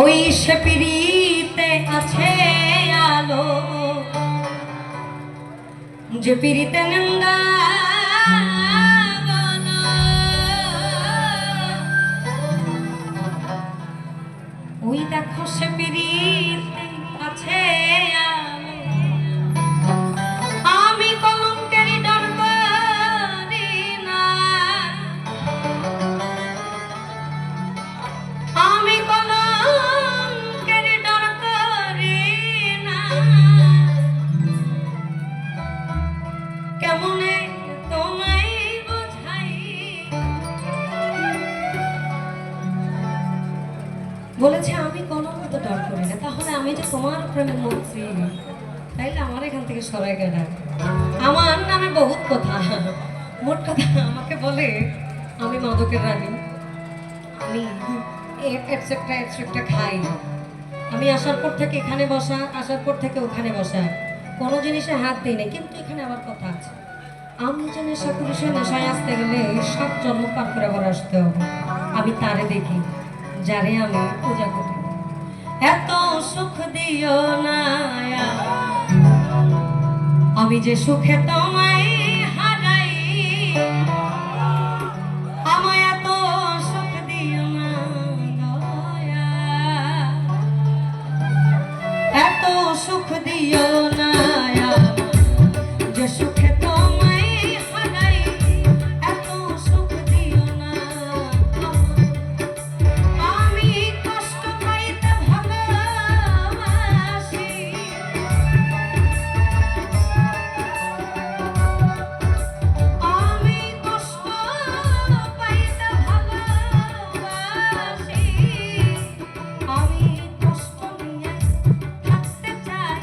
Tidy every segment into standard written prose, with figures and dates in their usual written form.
ওই সে পিরিতে আছে আলো, যে পিরিতে নিন্দা ওই দেখো সে পিরিতে আছে আলো। আমি কলঙ্কেরই ডর করি না, আমি কলঙ্কেরই ডর করি না। কেমনে তোমায় বোঝাই, বলেছে আমি কলঙ্ক তো ডর করি না, তাহলে আমি যে তোমার প্রেমের মন্ত্রী, তাইলে আমার এখান থেকে সরাই গেলাম। আমার নামে বহুত কথা, মোট কথা আমাকে বলে আমি মাদকের রানী, আমি এটসেট্রা এটসেট্রা খাই। আমি আসার পর থেকে এখানে বসা, আসার পর থেকে ওখানে বসা, কোনো জিনিসে হাত দিই না। কিন্তু এখানে আমার কথা আছে, আমি যে নেশা করি, সে নেশায় আসতে গেলে সব জন্ম পার করে আবার আসতে হবে। আমি তারে দেখি যারে আমি পূজা করি। এত সুখ দিও না, আমি যে সুখে তোমায় হারাই। আমায় এত সুখ দিও না দয়া, এত সুখ দিও না, যে সুখে তোমায় হারাই। এত সুখ দিও না, আমি কষ্ট পাইতে ভালোবাসি। আমি কষ্ট পাইতে ভালোবাসি, আমি কষ্ট নিয়ে থাকতে চাই।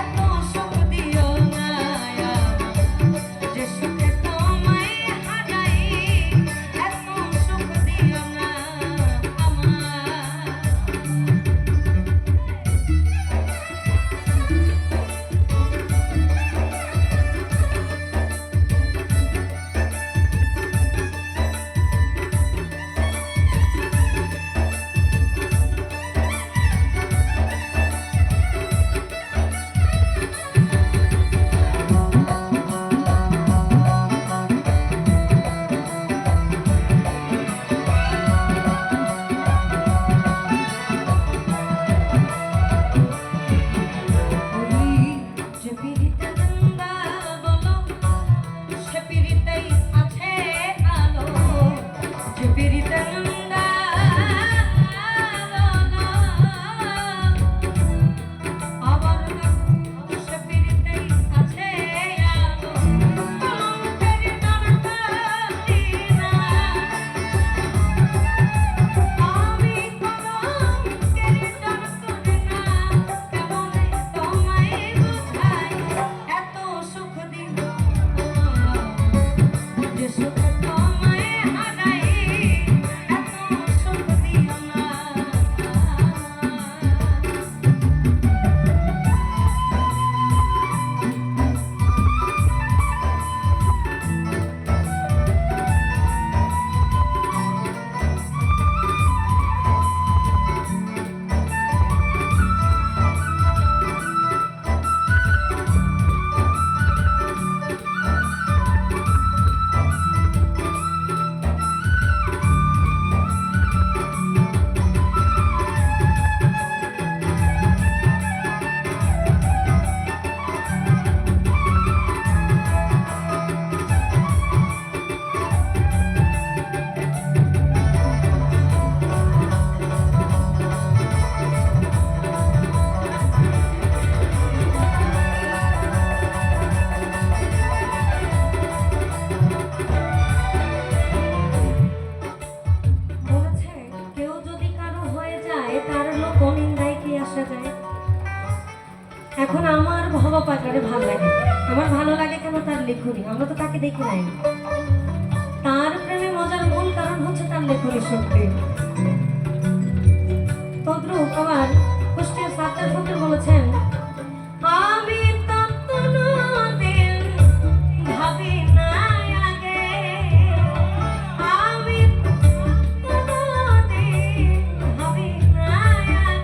এত সুখ দিও না, যে সুখে তোমায় হারাই। এত সুখ দিও না আমার। এখন আমার ভবা পাকারে ভালো লাগে, আমার ভালো লাগে কেন তার লেখনী। আমরা তো তাকে দেখি নাই, তার প্রেমে মজার মূল কারণ হচ্ছে তার লেখনী শক্তি। তদ্রুপ আবার কুষ্টিয়ার সাত্তার ফকির বলেছেন, আমি তো কোনোদিন ভাবি না আগে, আমি কোনোদিন ভাবি না আগে।